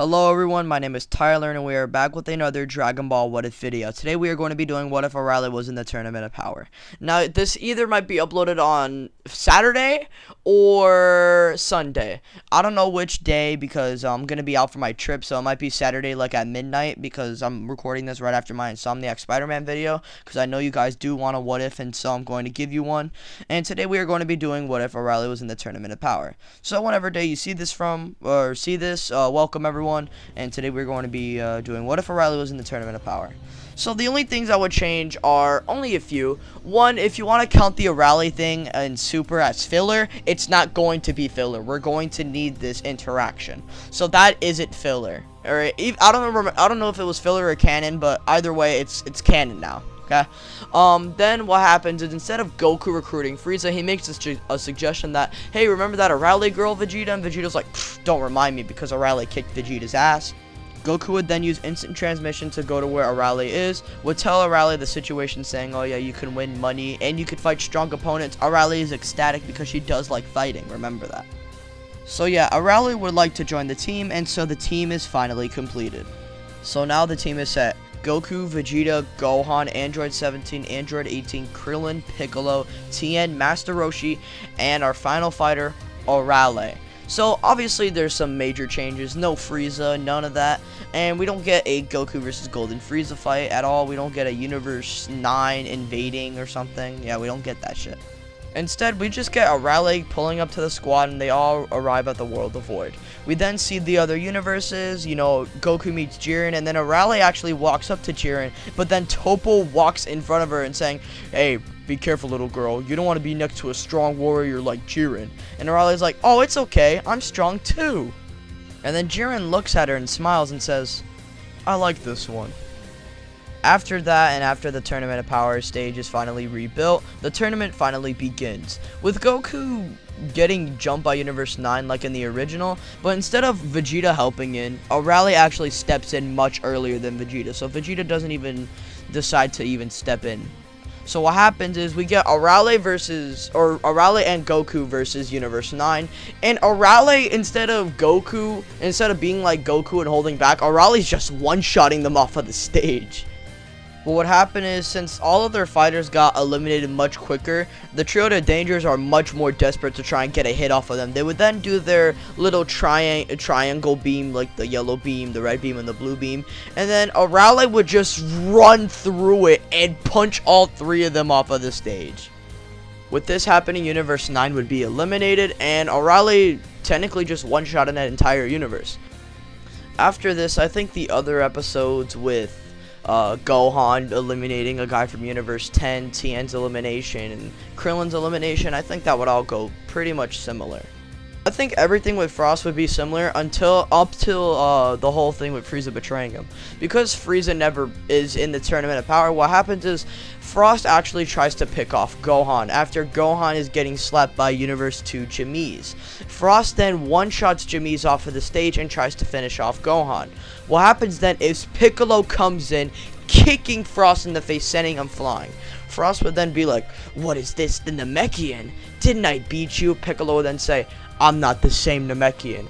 Hello everyone, my name is Tyler and we are back with another Dragon Ball What If video. Today we are going to be doing What If Arale was in the Tournament of Power. Now this either might be uploaded on Saturday or Sunday. I don't know which day because I'm going to be out for my trip, so it might be Saturday like at midnight because I'm recording this right after my Insomniac Spider-Man video because I know you guys do want a What If, and so I'm going to give you one. And today we are going to be doing What If Arale was in the Tournament of Power. So whenever day you see this welcome everyone. And today we're going to be doing What If Arale was in the Tournament of Power. So the only things I would change are only a few. One, if you want to count the Arale thing in Super as filler, it's not going to be filler. We're going to need this interaction. So that isn't filler. Alright, I don't know if it was filler or canon, but either way, it's canon now. Okay. Then what happens is instead of Goku recruiting Frieza, he makes a suggestion that, hey, remember that Arale girl, Vegeta? And Vegeta's like, don't remind me, because Arale kicked Vegeta's ass. Goku would then use instant transmission to go to where Arale is, would tell Arale the situation, saying, oh yeah, you can win money and you can fight strong opponents. Arale is ecstatic because she does like fighting, remember that. So yeah, Arale would like to join the team, and so the team is finally completed. So now the team is set. Goku, Vegeta, Gohan, Android 17, Android 18, Krillin, Piccolo, Tien, Master Roshi, and our final fighter, Arale. So obviously there's some major changes. No Frieza, none of that. And we don't get a Goku versus Golden Frieza fight at all. We don't get a Universe 9 invading or something. Yeah, we don't get that shit. Instead, we just get Arale pulling up to the squad and they all arrive at the World of Void. We then see the other universes, you know, Goku meets Jiren, and then Arale actually walks up to Jiren, but then Topo walks in front of her and saying, hey, be careful, little girl. You don't want to be next to a strong warrior like Jiren. And Arale's like, oh, it's okay. I'm strong too. And then Jiren looks at her and smiles and says, I like this one. After that, and after the Tournament of Power stage is finally rebuilt, the tournament finally begins, with Goku getting jumped by Universe 9 like in the original, but instead of Vegeta helping in, Arale actually steps in much earlier than Vegeta, so Vegeta doesn't even decide to even step in. So what happens is we get Arale and Goku versus Universe 9, and Arale, instead of being like Goku and holding back, Arale's just one-shotting them off of the stage. But what happened is, since all of their fighters got eliminated much quicker, the Trio de Dangers are much more desperate to try and get a hit off of them. They would then do their little triangle beam, like the yellow beam, the red beam, and the blue beam. And then Arale would just run through it and punch all three of them off of the stage. With this happening, Universe 9 would be eliminated, and Arale technically just one-shot in that entire universe. After this, I think the other episodes with Gohan eliminating a guy from Universe 10, Tien's elimination, and Krillin's elimination, I think that would all go pretty much similar. I think everything with Frost would be similar up till the whole thing with Frieza betraying him. Because Frieza never is in the Tournament of Power, what happens is Frost actually tries to pick off Gohan after Gohan is getting slapped by Universe 2 Jamise. Frost then one-shots Jamise off of the stage and tries to finish off Gohan. What happens then is Piccolo comes in, kicking Frost in the face, sending him flying. Frost would then be like, what is this, the Namekian? Didn't I beat you? Piccolo would then say, I'm not the same Namekian.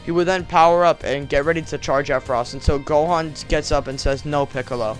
He would then power up and get ready to charge at Frost until Gohan gets up and says, no, Piccolo,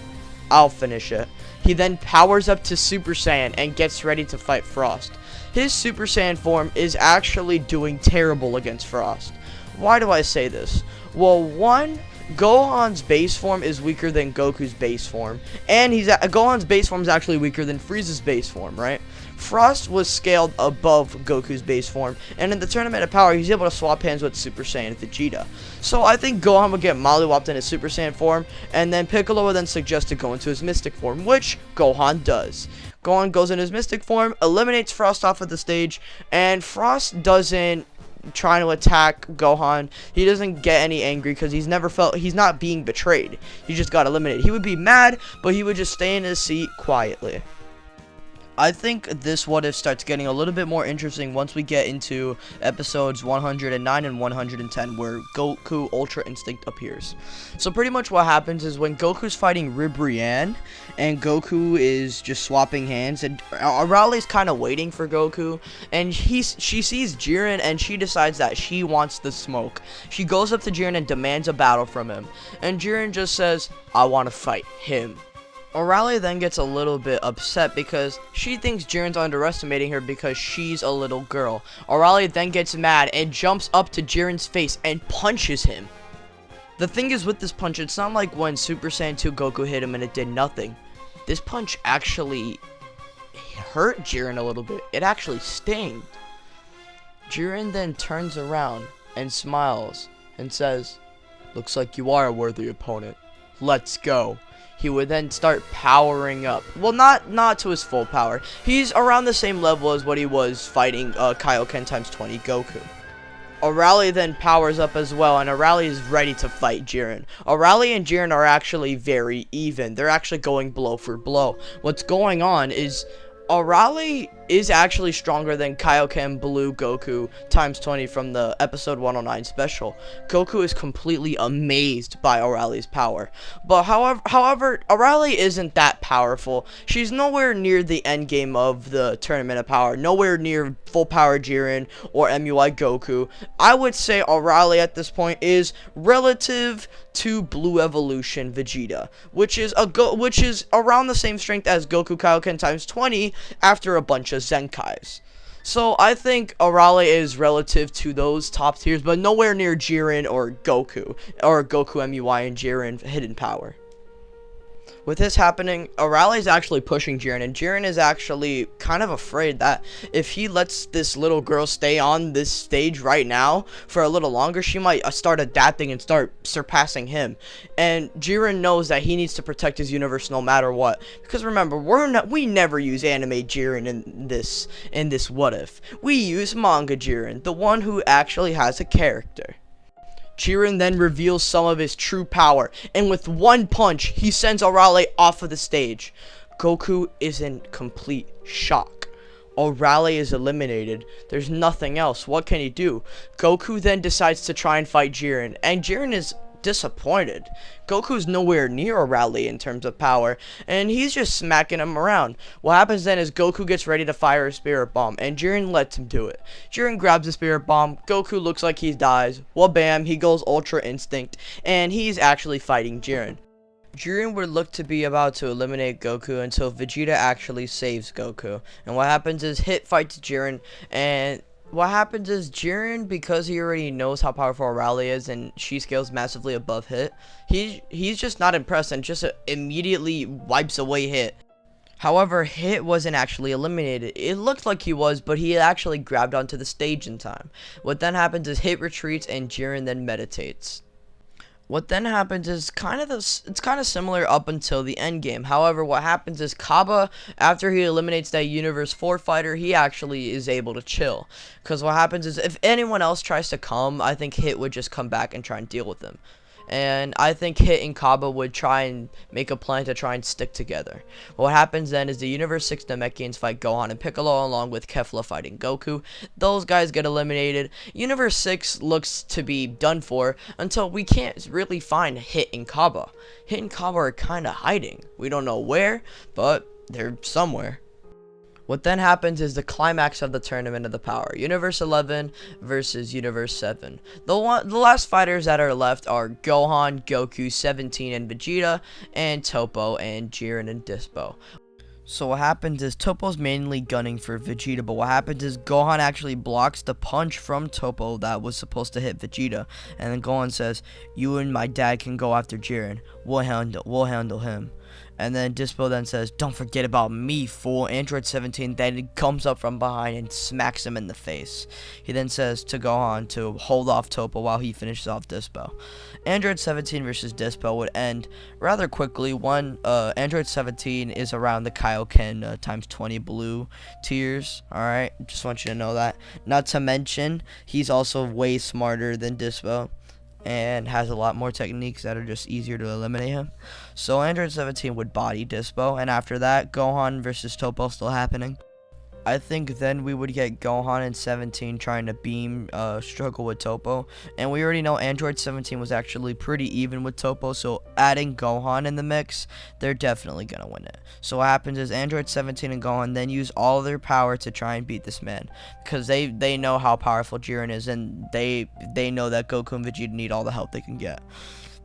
I'll finish it. He then powers up to Super Saiyan and gets ready to fight Frost. His Super Saiyan form is actually doing terrible against Frost. Why do I say this? Well, one, Gohan's base form is weaker than Goku's base form, and Gohan's base form is actually weaker than Frieza's base form, right? Frost was scaled above Goku's base form, and in the Tournament of Power, he's able to swap hands with Super Saiyan Vegeta. So I think Gohan would get mollywopped in his Super Saiyan form, and then Piccolo would then suggest to go into his Mystic form, which Gohan does. Gohan goes in his Mystic form, eliminates Frost off of the stage, and Frost doesn't trying to attack Gohan. He doesn't get any angry because he's not being betrayed. He just got eliminated. He would be mad, but he would just stay in his seat quietly. I think this what if starts getting a little bit more interesting once we get into episodes 109 and 110, where Goku Ultra Instinct appears. So pretty much what happens is when Goku's fighting Ribrianne and Goku is just swapping hands, and Arale's kind of waiting for Goku, and she sees Jiren and she decides that she wants the smoke. She goes up to Jiren and demands a battle from him, and Jiren just says, "I want to fight him." Arale then gets a little bit upset because she thinks Jiren's underestimating her because she's a little girl. Arale then gets mad and jumps up to Jiren's face and punches him. The thing is with this punch, it's not like when Super Saiyan 2 Goku hit him and it did nothing. This punch actually hurt Jiren a little bit. It actually stinged. Jiren then turns around and smiles and says, "Looks like you are a worthy opponent. Let's go." He would then start powering up. Well, not to his full power. He's around the same level as what he was fighting Kaioken times 20 Goku. Arale then powers up as well, and Arale is ready to fight Jiren. Arale and Jiren are actually very even. They're actually going blow for blow. What's going on is Arale is actually stronger than Kaioken Blue Goku times 20 from the episode 109 special. Goku is completely amazed by Arale's power. But however, Arale isn't that powerful. She's nowhere near the end game of the Tournament of Power. Nowhere near full power Jiren or MUI Goku. I would say Arale at this point is relative to Blue Evolution Vegeta, which is around the same strength as Goku Kaioken times 20 after a bunch of Zenkais. So I think Arale is relative to those top tiers, but nowhere near Jiren or Goku MUI and Jiren Hidden Power. With this happening, Arale is actually pushing Jiren, and Jiren is actually kind of afraid that if he lets this little girl stay on this stage right now for a little longer, she might start adapting and start surpassing him. And Jiren knows that he needs to protect his universe no matter what. Because remember, we never use anime Jiren in this what if. We use manga Jiren, the one who actually has a character. Jiren then reveals some of his true power, and with one punch, he sends Arale off of the stage. Goku is in complete shock. Arale is eliminated. There's nothing else. What can he do? Goku then decides to try and fight Jiren, and Jiren is disappointed. Goku's nowhere near Arale in terms of power, and he's just smacking him around. What happens then is Goku gets ready to fire a spirit bomb, and Jiren lets him do it. Jiren grabs the spirit bomb. Goku looks like he dies. Well, bam, he goes Ultra Instinct, and he's actually fighting Jiren. Jiren would look to be about to eliminate Goku until Vegeta actually saves Goku. And what happens is Hit fights Jiren, and what happens is Jiren, because he already knows how powerful Arale is and she scales massively above Hit, he's just not impressed and just immediately wipes away Hit. However, Hit wasn't actually eliminated. It looked like he was, but he actually grabbed onto the stage in time. What then happens is Hit retreats and Jiren then meditates. What then happens is it's kind of similar up until the end game. However, what happens is Kaba, after he eliminates that Universe 4 fighter, he actually is able to chill. Because what happens is if anyone else tries to come, I think Hit would just come back and try and deal with them. And I think Hit and Kaba would try and make a plan to try and stick together. What happens then is the Universe 6 Namekians fight Gohan and Piccolo along with Kefla fighting Goku. Those guys get eliminated. Universe 6 looks to be done for until we can't really find Hit and Kaba. Hit and Kaba are kind of hiding. We don't know where, but they're somewhere. What then happens is the climax of the Tournament of the Power. Universe 11 versus Universe 7. The last fighters that are left are Gohan, Goku, 17, and Vegeta, and Toppo, and Jiren, and Dispo. So what happens is Toppo's mainly gunning for Vegeta, but what happens is Gohan actually blocks the punch from Toppo that was supposed to hit Vegeta, and then Gohan says, "You and my dad can go after Jiren. We'll handle him." And then Dispo then says, "Don't forget about me, fool." Android 17 then comes up from behind and smacks him in the face. He then says to Gohan to hold off Toppo while he finishes off Dispo. Android 17 versus Dispo would end rather quickly. Android 17 is around the Kaioken times 20 blue tiers. Alright, just want you to know that. Not to mention, he's also way smarter than Dispo. and has a lot more techniques that are just easier to eliminate him. So Android 17 would body Dispo, and after that, Gohan versus Topo still happening. I think then we would get Gohan in 17 trying to beam struggle with Topo, and we already know Android 17 was actually pretty even with Topo, so adding Gohan in the mix, they're definitely gonna win it. So what happens is Android 17 and Gohan then use all their power to try and beat this man, because they know how powerful Jiren is, and they know that Goku and Vegeta need all the help they can get.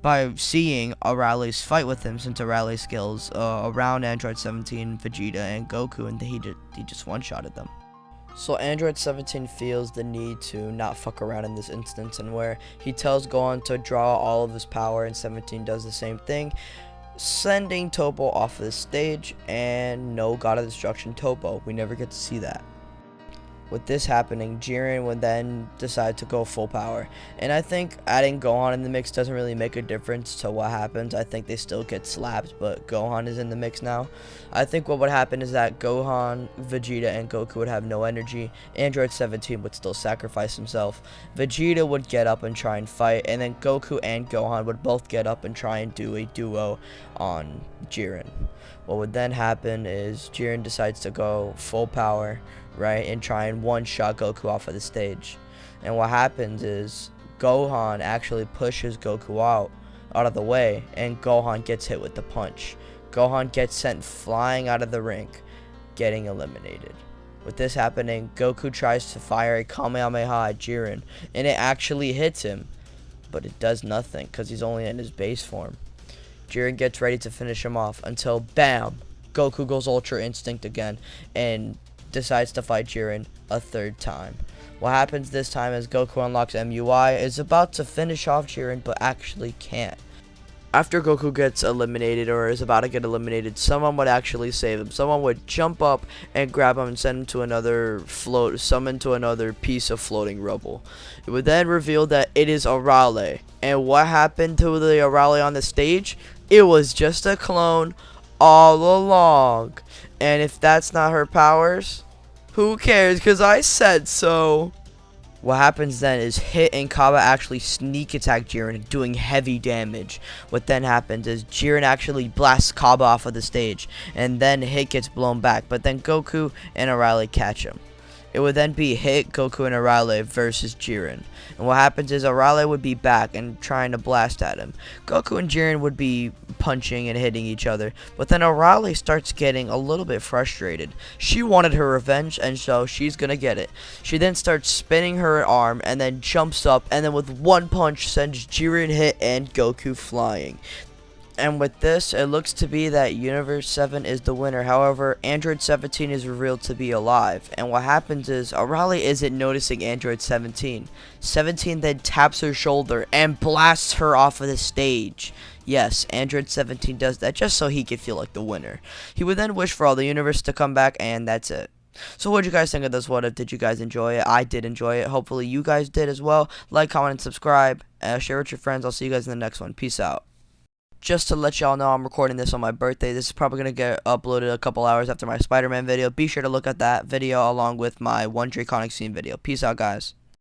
By seeing Arale's fight with him, since Arale skills around Android 17, Vegeta, and Goku, and he just one-shotted them. So Android 17 feels the need to not fuck around in this instance, and where he tells Gohan to draw all of his power, and 17 does the same thing, sending Topo off of the stage, and no God of Destruction Topo. We never get to see that. With this happening, Jiren would then decide to go full power. And I think adding Gohan in the mix doesn't really make a difference to what happens. I think they still get slapped, but Gohan is in the mix now. I think what would happen is that Gohan, Vegeta, and Goku would have no energy. Android 17 would still sacrifice himself. Vegeta would get up and try and fight, and then Goku and Gohan would both get up and try and do a duo on Jiren. What would then happen is Jiren decides to go full power, right, and try and one-shot Goku off of the stage. And what happens is Gohan actually pushes Goku out of the way, and Gohan gets hit with the punch. Gohan gets sent flying out of the rink, getting eliminated. With this happening, Goku tries to fire a Kamehameha at Jiren, and it actually hits him, but it does nothing because he's only in his base form. Jiren gets ready to finish him off until, bam, Goku goes Ultra Instinct again and decides to fight Jiren a third time. What happens this time is Goku unlocks MUI, is about to finish off Jiren, but actually can't. After Goku gets eliminated, or is about to get eliminated, someone would actually save him. Someone would jump up and grab him and send him to another summon to another piece of floating rubble. It would then reveal that it is Arale. And what happened to the Arale on the stage? It was just a clone all along. And if that's not her powers, who cares? Because I said so. What happens then is Hit and Kaba actually sneak attack Jiren, doing heavy damage. What then happens is Jiren actually blasts Kaba off of the stage, and then Hit gets blown back, but then Goku and Arale catch him. It would then be Hit, Goku, and Arale versus Jiren. And what happens is Arale would be back and trying to blast at him. Goku and Jiren would be punching and hitting each other. But then Arale starts getting a little bit frustrated. She wanted her revenge, and so she's gonna get it. She then starts spinning her arm and then jumps up, and then with one punch sends Jiren, Hit, and Goku flying. And with this, it looks to be that Universe 7 is the winner. However, Android 17 is revealed to be alive. And what happens is, Arale isn't noticing Android 17. 17 then taps her shoulder and blasts her off of the stage. Yes, Android 17 does that just so he could feel like the winner. He would then wish for all the universe to come back, and that's it. So what did you guys think of this what if? Did you guys enjoy it? I did enjoy it. Hopefully you guys did as well. Like, comment, and subscribe. Share with your friends. I'll see you guys in the next one. Peace out. Just to let y'all know, I'm recording this on my birthday. This is probably going to get uploaded a couple hours after my Spider-Man video. Be sure to look at that video along with my One Draconic Scene video. Peace out, guys.